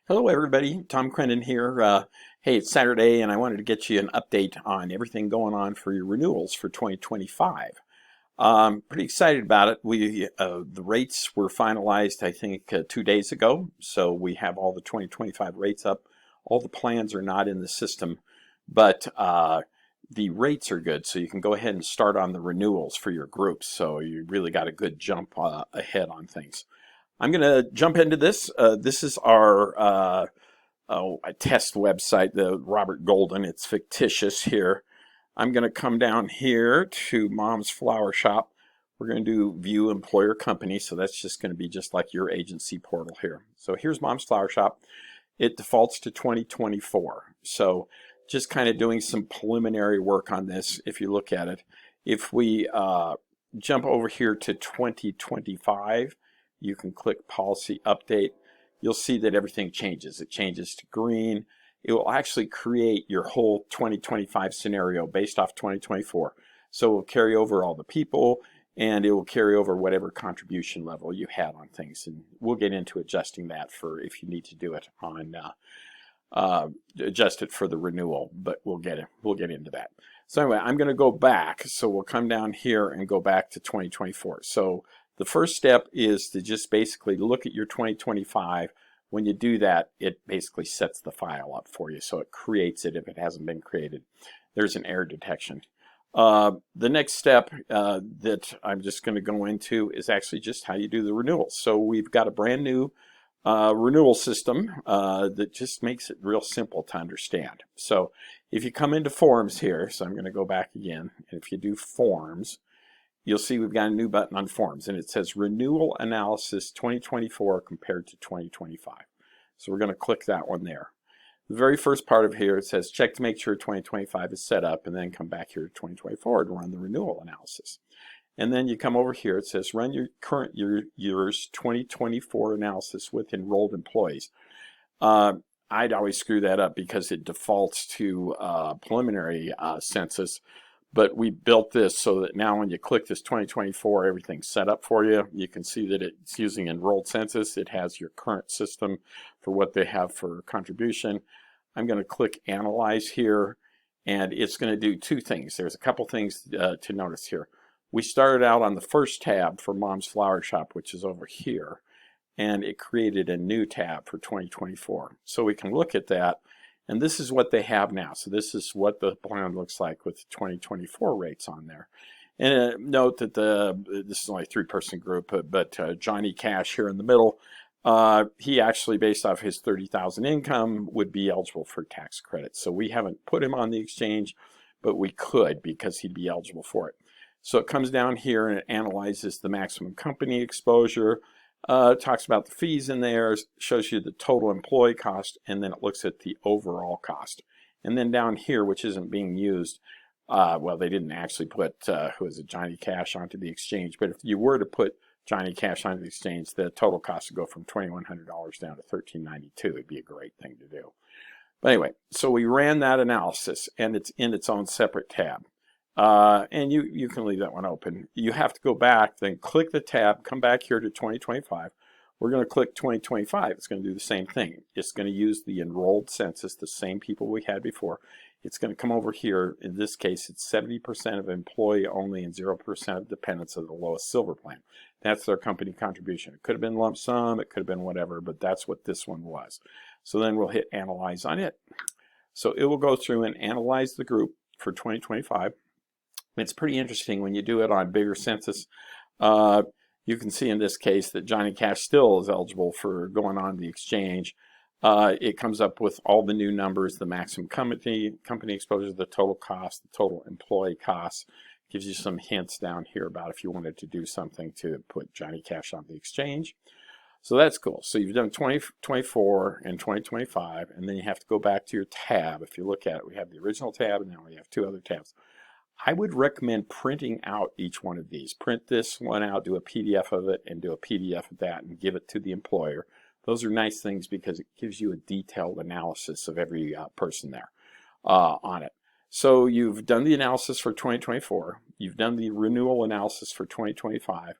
Hello, everybody. Tom Crennan here. Hey, it's Saturday, and I wanted to get you an update on everything going on for your renewals for 2025. Pretty excited about it. The rates were finalized, I think, 2 days ago, so we have all the 2025 rates up. All the plans are not in the system, but the rates are good, so you can go ahead and start on the renewals for your groups. So you really got a good jump ahead on things. I'm going to jump into this. This is our a test website, the Robert Golden. It's fictitious here. I'm going to come down here to Mom's Flower Shop. We're going to do View Employer Company, so that's just going to be just like your agency portal here. So here's Mom's Flower Shop. It defaults to 2024. So just kind of doing some preliminary work on this if you look at it. If we jump over here to 2025, you can click Policy Update. You'll see that everything changes. It changes to green. It will actually create your whole 2025 scenario based off 2024. So it will carry over all the people, and it will carry over whatever contribution level you had on things. And we'll get into adjusting that for if you need to do it on adjust it for the renewal, but we'll get into that. So anyway, I'm going to go back. So we'll come down here and go back to 2024. So the first step is to just basically look at your 2025. When you do that, it basically sets the file up for you. So it creates it if it hasn't been created. There's an error detection. The next step that I'm just going to go into is actually just how you do the renewals. So we've got a brand new renewal system that just makes it real simple to understand. So if you come into forms here, so I'm going to go back again, and if you do forms, you'll see we've got a new button on forms, and it says Renewal Analysis 2024 compared to 2025. So we're going to click that one there. The very first part of here, it says check to make sure 2025 is set up, and then come back here to 2024 to run the renewal analysis. And then you come over here, it says run your current year's 2024 analysis with enrolled employees. I'd always screw that up because it defaults to preliminary census. But we built this so that now when you click this 2024, everything's set up for you. You can see that it's using enrolled census. It has your current system for what they have for contribution. I'm going to click Analyze here, and it's going to do two things. There's a couple things to notice here. We started out on the first tab for Mom's Flower Shop, which is over here, and it created a new tab for 2024. So we can look at that. And this is what they have now. So this is what the plan looks like with the 2024 rates on there. And note that this is only a three-person group, but Johnny Cash here in the middle, he actually, based off his $30,000 income, would be eligible for tax credit. So we haven't put him on the exchange, but we could because he'd be eligible for it. So it comes down here and it analyzes the maximum company exposure. Talks about the fees in there, shows you the total employee cost, and then it looks at the overall cost. And then down here, which isn't being used, well, they didn't actually put, Johnny Cash onto the exchange, but if you were to put Johnny Cash onto the exchange, the total cost would go from $2,100 down to $1,392. It'd be a great thing to do. But anyway, so we ran that analysis, and it's in its own separate tab. And you can leave that one open. You have to go back, then click the tab, come back here to 2025. We're going to click 2025. It's going to do the same thing. It's going to use the enrolled census, the same people we had before. It's going to come over here. In this case, it's 70% of employee only and 0% of dependents of the lowest silver plan. That's their company contribution. It could have been lump sum, it could have been whatever, but that's what this one was. So then we'll hit Analyze on it. So it will go through and analyze the group for 2025. It's pretty interesting when you do it on bigger census. You can see in this case that Johnny Cash still is eligible for going on the exchange. It comes up with all the new numbers, the maximum company exposure, the total cost, the total employee costs. Gives you some hints down here about if you wanted to do something to put Johnny Cash on the exchange. So that's cool. So you've done 2024 and 2025, and then you have to go back to your tab. If you look at it, we have the original tab, and now we have two other tabs. I would recommend printing out each one of these. Print this one out, do a PDF of it, and do a PDF of that, and give it to the employer. Those are nice things because it gives you a detailed analysis of every person there on it. So you've done the analysis for 2024. You've done the renewal analysis for 2025.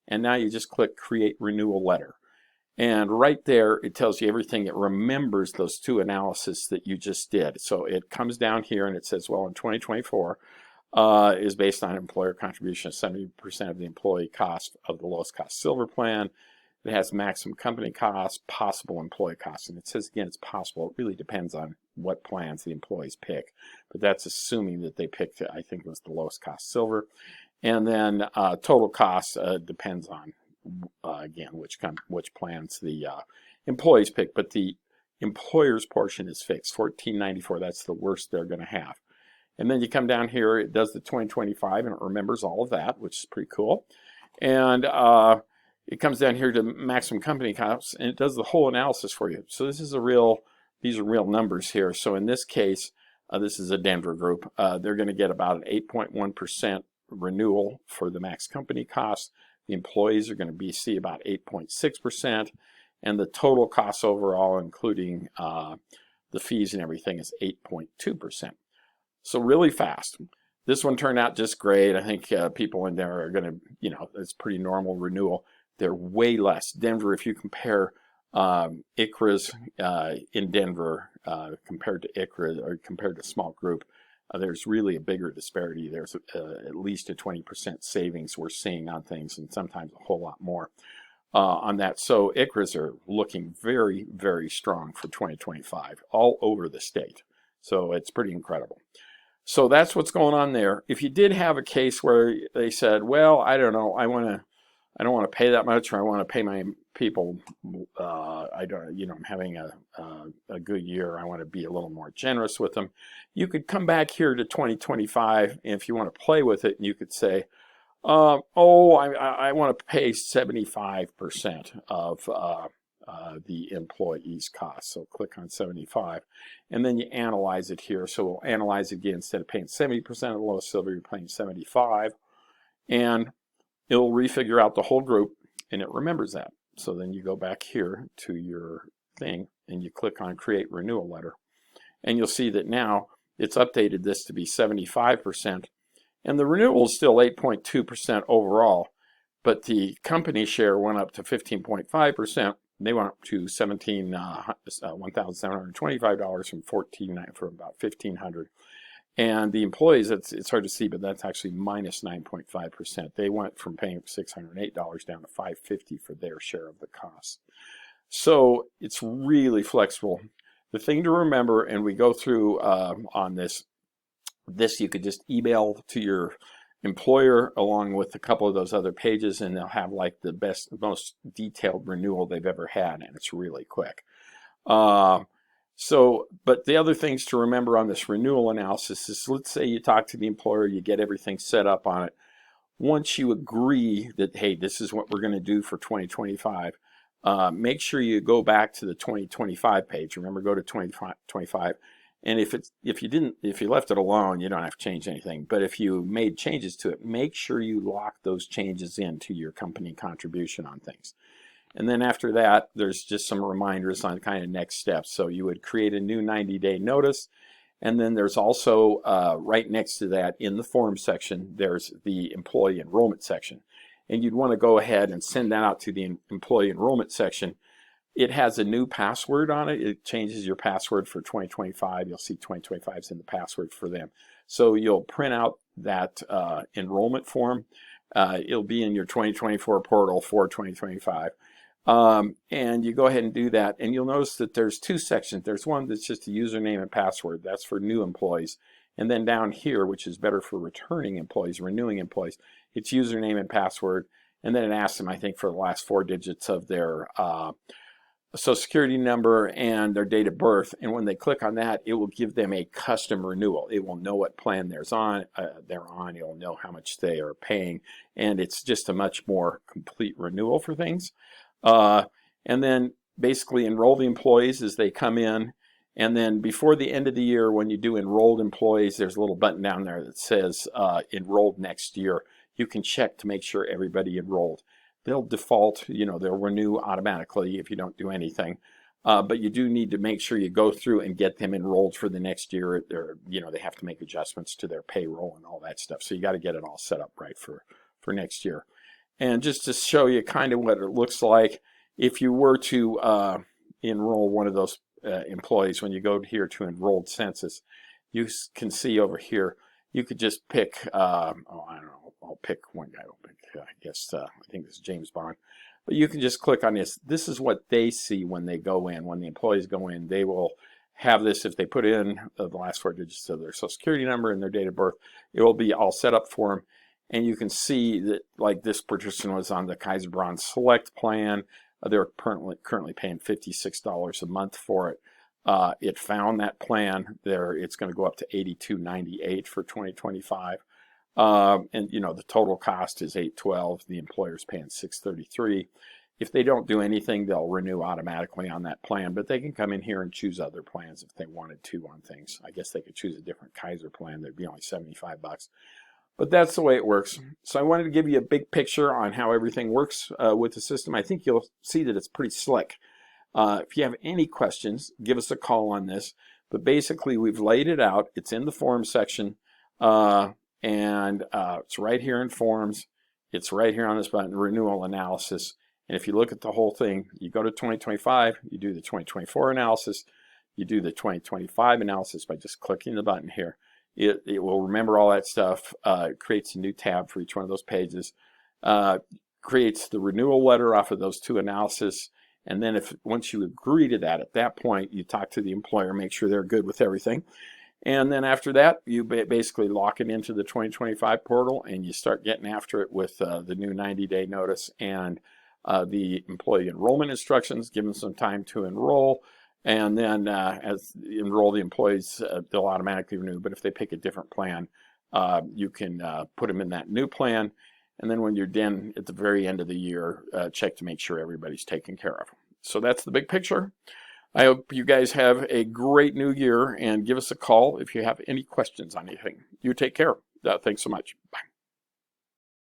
And now you just click Create Renewal Letter. And right there, it tells you everything. It remembers those two analyses that you just did. So it comes down here and it says, well, in 2024, is based on employer contribution of 70% of the employee cost of the lowest cost silver plan. It has maximum company costs, possible employee costs. And it says, again, it's possible. It really depends on what plans the employees pick. But that's assuming that they picked, I think it was the lowest cost silver. And then total cost depends on, again, which plans the employees pick. But the employer's portion is fixed, $14.94. That's the worst they're going to have. And then you come down here, it does the 2025, and it remembers all of that, which is pretty cool. And it comes down here to maximum company costs, and it does the whole analysis for you. So this is these are real numbers here. So in this case, this is a Denver group. They're going to get about an 8.1% renewal for the max company cost. The employees are going to see about 8.6%, and the total costs overall, including the fees and everything, is 8.2%. So really fast. This one turned out just great. I think people in there are going to, it's pretty normal renewal. They're way less. Denver, if you compare ICHRAs in Denver compared to ICHRA or compared to small group, there's really a bigger disparity. There's at least a 20% savings we're seeing on things, and sometimes a whole lot more on that. So ICHRAs are looking very, very strong for 2025 all over the state. So it's pretty incredible. So that's what's going on there. If you did have a case where they said, well, I don't know, I don't want to pay that much, or I want to pay my people, I'm having a good year, I want to be a little more generous with them, you could come back here to 2025, and if you want to play with it, and you could say, I want to pay 75% of the employee's cost. So click on 75, and then you analyze it here. So we'll analyze it again. Instead of paying 70% of the lowest silver, you're paying 75, and it'll refigure out the whole group, and it remembers that. So then you go back here to your thing, and you click on Create Renewal Letter, and you'll see that now it's updated this to be 75%, and the renewal is still 8.2% overall, but the company share went up to 15.5%. They went up to $1,725 from about $1,500. And the employees, it's hard to see, but that's actually minus 9.5%. They went from paying $608 down to $550 for their share of the cost. So it's really flexible. The thing to remember, and we go through on this you could just email to your employer along with a couple of those other pages, and they'll have like the most detailed renewal they've ever had, and it's really quick. But the other things to remember on this renewal analysis is, let's say you talk to the employer, you get everything set up on it. Once you agree that, hey, this is what we're going to do for 2025, make sure you go back to the 2025 page. Remember, go to 2025. And if you left it alone, you don't have to change anything. But if you made changes to it, make sure you lock those changes into your company contribution on things. And then after that, there's just some reminders on kind of next steps. So you would create a new 90-day notice. And then there's also right next to that in the form section, there's the employee enrollment section. And you'd want to go ahead and send that out to the employee enrollment section. It has a new password on it. It changes your password for 2025. You'll see 2025 is in the password for them. So you'll print out that enrollment form. It'll be in your 2024 portal for 2025. And you go ahead and do that. And you'll notice that there's two sections. There's one that's just a username and password. That's for new employees. And then down here, which is better for returning employees, renewing employees, it's username and password. And then it asks them, I think, for the last 4 digits of their Social Security number and their date of birth, and when they click on that, it will give them a custom renewal. It will know what plan they're on. It will know how much they are paying, and it's just a much more complete renewal for things. And then basically enroll the employees as they come in, and then before the end of the year, when you do enrolled employees, there's a little button down there that says enrolled next year. You can check to make sure everybody enrolled. They'll default, they'll renew automatically if you don't do anything. But you do need to make sure you go through and get them enrolled for the next year. They have to make adjustments to their payroll and all that stuff. So you got to get it all set up right for next year. And just to show you kind of what it looks like, if you were to enroll one of those employees, when you go here to enrolled census, you can see over here, you could just pick, I don't know, I'll pick one guy, I guess, I think this is James Bond. But you can just click on this. This is what they see when they go in. When the employees go in, they will have this. If they put in the last 4 digits of their social security number and their date of birth, it will be all set up for them. And you can see that, like, this person was on the Kaiser Bronze Select plan. They're currently paying $56 a month for it. It found that plan there. It's going to go up to $82.98 for 2025. And you know, the total cost is $812. The employer's paying $633. If they don't do anything, they'll renew automatically on that plan, but they can come in here and choose other plans if they wanted to on things. I guess they could choose a different Kaiser plan. There'd be only $75. But that's the way it works. So I wanted to give you a big picture on how everything works with the system. I think you'll see that it's pretty slick. If you have any questions, give us a call on this. But basically, we've laid it out. It's in the forms section. It's right here in forms. It's right here on this button, renewal analysis. And if you look at the whole thing, you go to 2025, you do the 2024 analysis, you do the 2025 analysis by just clicking the button here. It will remember all that stuff. It creates a new tab for each one of those pages. Creates the renewal letter off of those 2 analyses. And then once you agree to that, at that point, you talk to the employer, make sure they're good with everything. And then after that, you basically lock it into the 2025 portal, and you start getting after it with the new 90-day notice and the employee enrollment instructions, give them some time to enroll. And then as you enroll the employees, they'll automatically renew. But if they pick a different plan, you can put them in that new plan. And then when you're done at the very end of the year, check to make sure everybody's taken care of. So that's the big picture. I hope you guys have a great new year, and give us a call if you have any questions on anything. You take care. Thanks so much. Bye.